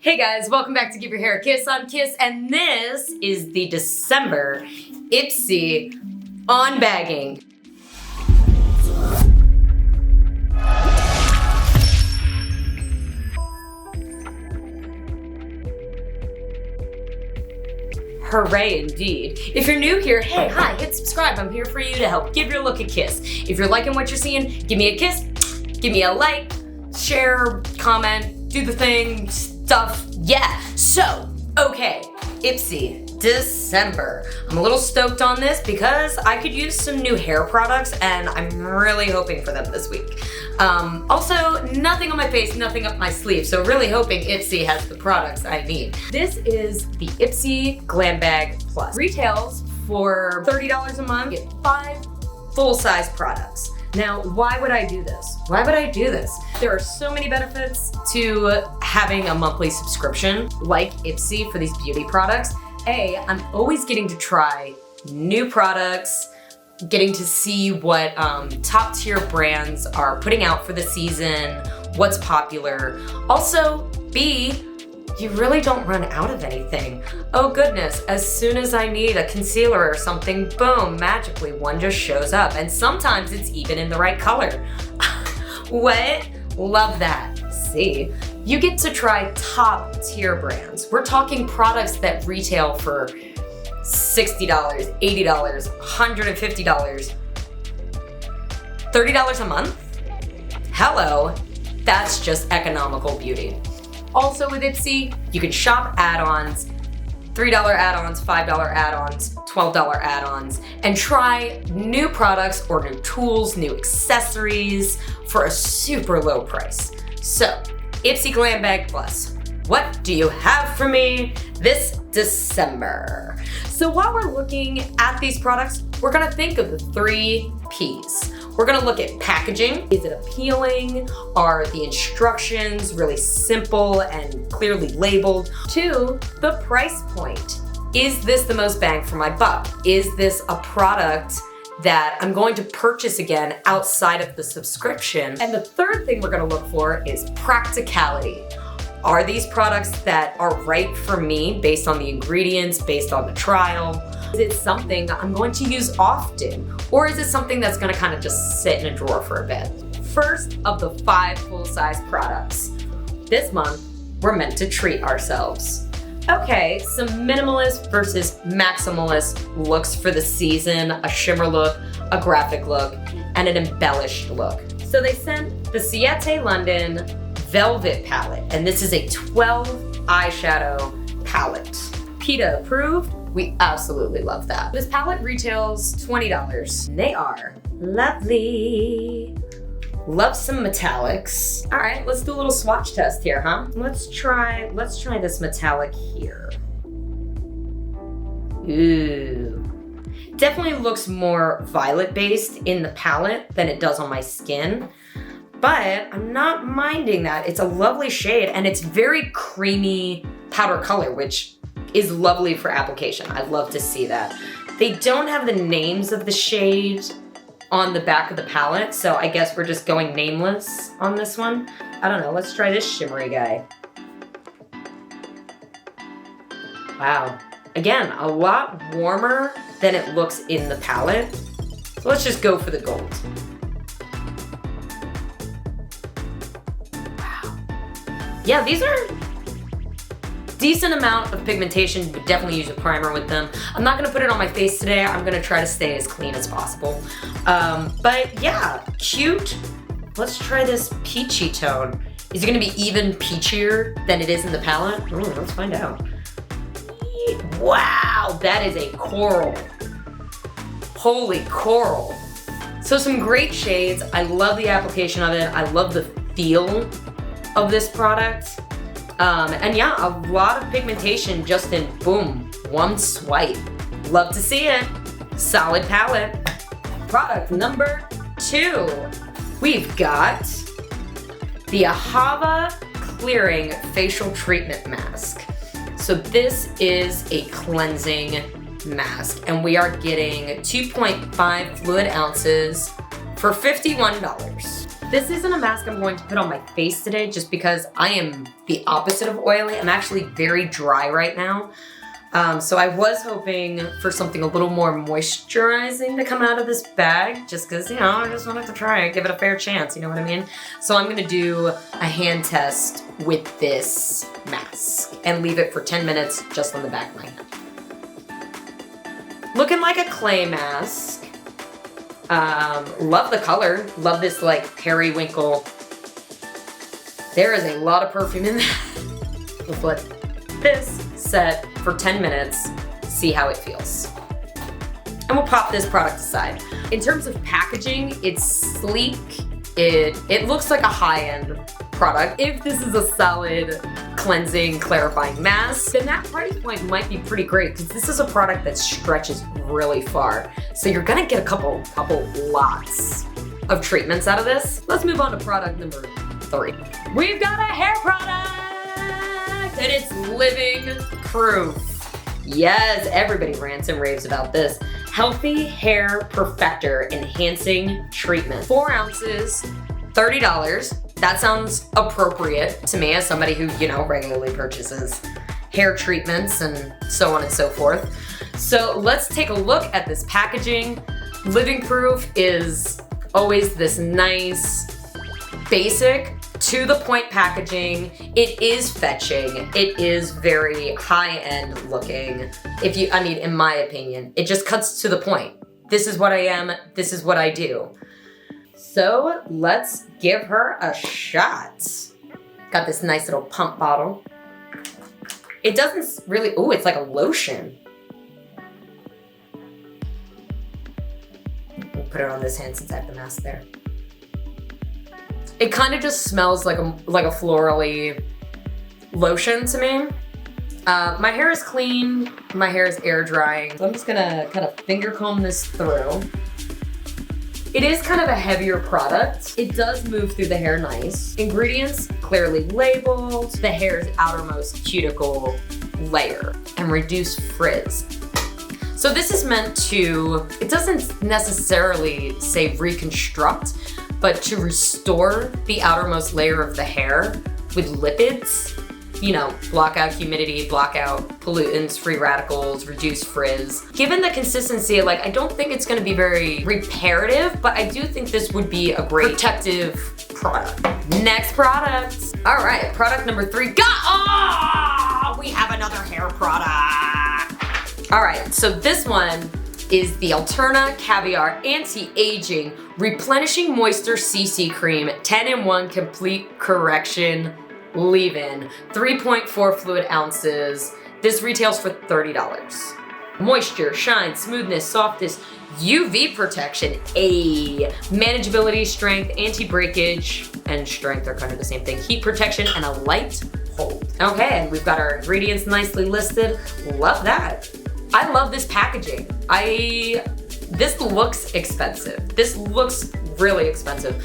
Hey guys, welcome back to Give Your Hair a Kiss. I'm Kiss, and this is the December Ipsy unbagging. Hooray indeed. If you're new here, hey, hi, hit subscribe. I'm here for you to help give your look a kiss. If you're liking what you're seeing, give me a kiss, give me a like, share, comment, do the thing, stuff, yeah. So, okay, Ipsy, December. I'm a little stoked on this because I could use some new hair products and I'm really hoping for them this week. Also, nothing on my face, nothing up my sleeve, so really hoping Ipsy has the products I need. This is the Ipsy Glam Bag Plus. Retails for $30 a month, get 5 full-size products. Now, why would I do this? Why would I do this? There are so many benefits to having a monthly subscription like Ipsy for these beauty products. A, I'm always getting to try new products, getting to see what top tier brands are putting out for the season, what's popular. Also, B, you really don't run out of anything. Oh goodness, as soon as I need a concealer or something, boom, magically one just shows up. And sometimes it's even in the right color. What? Love that. See, you get to try top tier brands. We're talking products that retail for $60, $80, $150, $30 a month? Hello, that's just economical beauty. Also with Ipsy, you can shop add-ons, $3 add-ons, $5 add-ons, $12 add-ons, and try new products or new tools, new accessories for a super low price. So, Ipsy Glam Bag Plus, what do you have for me this December? So while we're looking at these products, we're gonna think of the 3 Ps. We're gonna look at packaging. Is it appealing? Are the instructions really simple and clearly labeled? 2, the price point. Is this the most bang for my buck? Is this a product that I'm going to purchase again outside of the subscription? And the third thing we're gonna look for is practicality. Are these products that are right for me based on the ingredients, based on the trial? Is it something I'm going to use often? Or is it something that's gonna kind of just sit in a drawer for a bit? First of the 5 full-size products. This month, we're meant to treat ourselves. Okay, some minimalist versus maximalist looks for the season, a shimmer look, a graphic look, and an embellished look. So they sent the Ciate London Velvet palette, and this is a 12 eyeshadow palette. PETA approved. We absolutely love that. This palette retails $20. And they are lovely. Love some metallics. All right, let's do a little swatch test here, huh? Let's try this metallic here. Ooh. Definitely looks more violet-based in the palette than it does on my skin. But I'm not minding that. It's a lovely shade and it's very creamy powder color, which is lovely for application. I'd love to see that. They don't have the names of the shades on the back of the palette, so I guess we're just going nameless on this one. I don't know, let's try this shimmery guy. Wow. Again, a lot warmer than it looks in the palette. So let's just go for the gold. Yeah, these are decent amount of pigmentation. Would definitely use a primer with them. I'm not gonna put it on my face today. I'm gonna try to stay as clean as possible. But yeah, cute. Let's try this peachy tone. Is it gonna be even peachier than it is in the palette? Ooh, let's find out. Wow, that is a coral. Holy coral. So some great shades. I love the application of it. I love the feel of this product. And yeah, a lot of pigmentation just in, boom, one swipe. Love to see it. Solid palette. Product number 2. We've got the AHAVA Clearing Facial Treatment Mask. So this is a cleansing mask and we are getting 2.5 fluid ounces for $51. This isn't a mask I'm going to put on my face today just because I am the opposite of oily. I'm actually very dry right now. So I was hoping for something a little more moisturizing to come out of this bag, just because, you know, I just wanted to try it, give it a fair chance, you know what I mean? So I'm gonna do a hand test with this mask and leave it for 10 minutes just on the back of my hand. Looking like a clay mask. Love the color, love this like periwinkle. There is a lot of perfume in that. Let's let this set for 10 minutes, see how it feels. And we'll pop this product aside. In terms of packaging, it's sleek. It looks like a high-end product. If this is a solid cleansing, clarifying mask, then that price point might be pretty great because this is a product that stretches really far. So you're gonna get a couple lots of treatments out of this. Let's move on to product number 3. We've got a hair product and it's living proof. Yes, everybody rants and raves about this. Healthy Hair Perfector Enhancing Treatment. 4 ounces, $30. That sounds appropriate to me as somebody who, you know, regularly purchases hair treatments and so on and so forth. So let's take a look at this packaging. Living proof is always this nice, basic, to the point packaging. It is fetching. It is very high-end looking. I mean, in my opinion, it just cuts to the point. This is what I am. This is what I do. So let's give her a shot. Got this nice little pump bottle. It doesn't really, ooh, it's like a lotion. We'll put it on this hand since I have the mask there. It kind of just smells like a florally lotion to me. My hair is clean. My hair is air drying. So I'm just gonna kind of finger comb this through. It is kind of a heavier product. It does move through the hair nice. Ingredients clearly labeled. The hair's outermost cuticle layer and reduce frizz. So this is meant to, it doesn't necessarily say reconstruct, but to restore the outermost layer of the hair with lipids. You know, block out humidity, block out pollutants, free radicals, reduce frizz. Given the consistency, like, I don't think it's gonna be very reparative, but I do think this would be a great protective product. Next product. All right, product number 3. We have another hair product. All right, so this one is the Alterna Caviar Anti-Aging Replenishing Moisture CC Cream 10-in-1 Complete Correction Leave-In, 3.4 fluid ounces. This retails for $30. Moisture, shine, smoothness, softness, UV protection, manageability, strength, anti-breakage, and strength are kind of the same thing. Heat protection and a light hold. Okay, and we've got our ingredients nicely listed. Love that. I love this packaging. This looks expensive. This looks really expensive.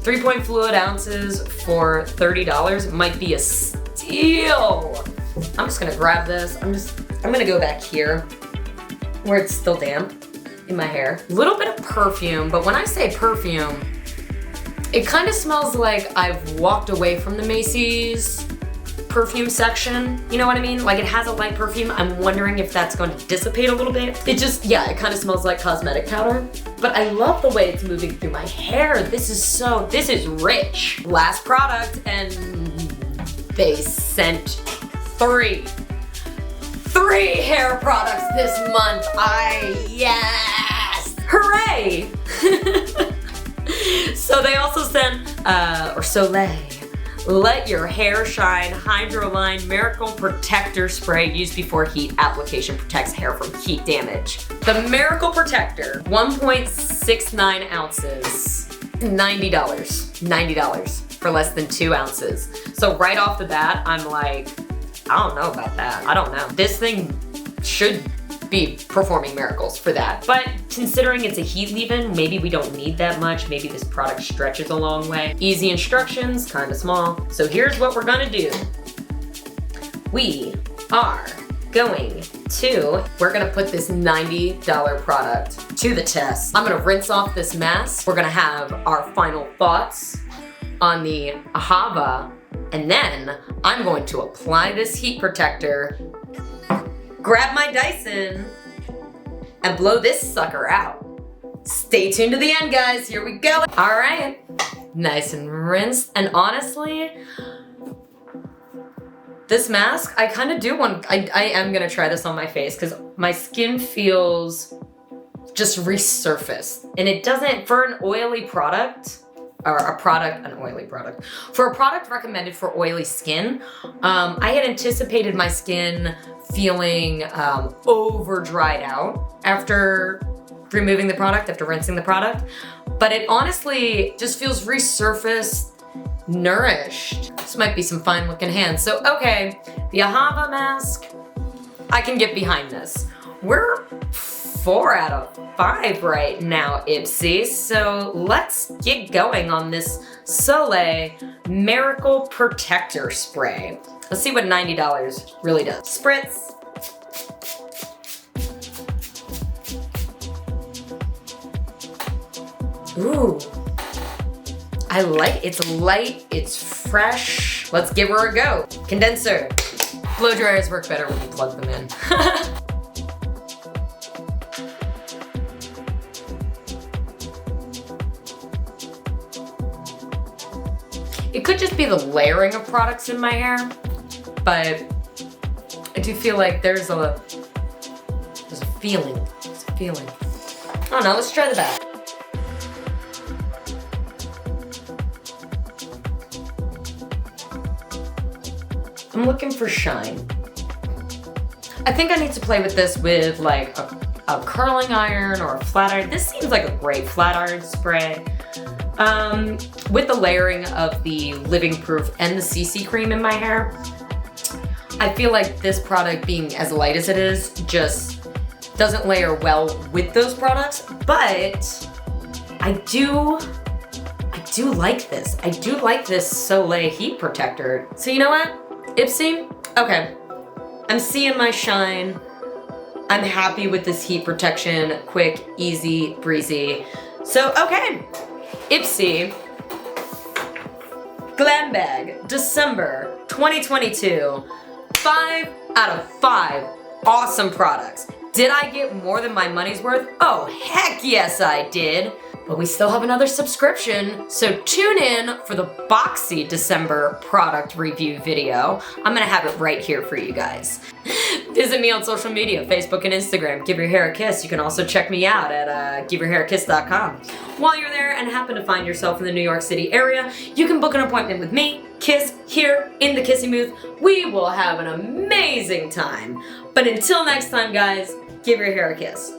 3 fluid ounces for $30 might be a steal. I'm just gonna grab this. I'm gonna go back here where it's still damp in my hair. A little bit of perfume, but when I say perfume, it kind of smells like I've walked away from the Macy's perfume section. You know what I mean? Like, it has a light perfume. I'm wondering if that's going to dissipate a little bit. It kind of smells like cosmetic powder. But I love the way it's moving through my hair. This is rich. Last product, and they sent 3 hair products this month. Yes! Hooray! So they also sent, Soleil. Let Your Hair Shine Hydroline Miracle Protector Spray used before heat application protects hair from heat damage. The Miracle Protector, 1.69 ounces, $90 for less than 2 ounces. So right off the bat, I'm like, I don't know about that. I don't know. This thing should be performing miracles for that. But considering it's a heat leave-in, maybe we don't need that much. Maybe this product stretches a long way. Easy instructions, kind of small. So here's what we're gonna do. We are going 2, we're gonna put this $90 product to the test. I'm gonna rinse off this mask. We're gonna have our final thoughts on the AHAVA, and then I'm going to apply this heat protector, grab my Dyson, and blow this sucker out. Stay tuned to the end, guys. Here we go. All right, nice and rinsed. And honestly, this mask, I kind of do want, I am gonna try this on my face because my skin feels just resurfaced. And it doesn't, for an oily product, or an oily product. For a product recommended for oily skin, I had anticipated my skin feeling over dried out after removing the product, after rinsing the product. But it honestly just feels resurfaced, nourished. This might be some fine looking hands. So, okay, the AHAVA mask, I can get behind this. We're 4 out of 5 right now, Ipsy. So let's get going on this Soleil Miracle Protector Spray. Let's see what $90 really does. Spritz. Ooh. I like it. It's light, it's fresh. Let's give her a go. Condenser. Blow dryers work better when you plug them in. It could just be the layering of products in my hair, but I do feel like there's a feeling. There's a feeling. I don't know, let's try the back. I'm looking for shine. I think I need to play with this with like a curling iron or a flat iron. This seems like a great flat iron spray. With the layering of the Living Proof and the CC cream in my hair, I feel like this product, being as light as it is, just doesn't layer well with those products, but I do like this. I do like this Soleil heat protector. So you know what, Ipsy? Okay, I'm seeing my shine. I'm happy with this heat protection, quick, easy, breezy. So, okay, Ipsy Glam Bag, December 2022. 5 out of 5 awesome products. Did I get more than my money's worth? Oh, heck yes I did. But we still have another subscription, so tune in for the boxy December product review video. I'm gonna have it right here for you guys. Visit me on social media, Facebook and Instagram, Give Your Hair a Kiss. You can also check me out at giveyourhairakiss.com. While you're there and happen to find yourself in the New York City area, you can book an appointment with me, Kiss, here in the Kissing Booth. We will have an amazing time. But until next time, guys, give your hair a kiss.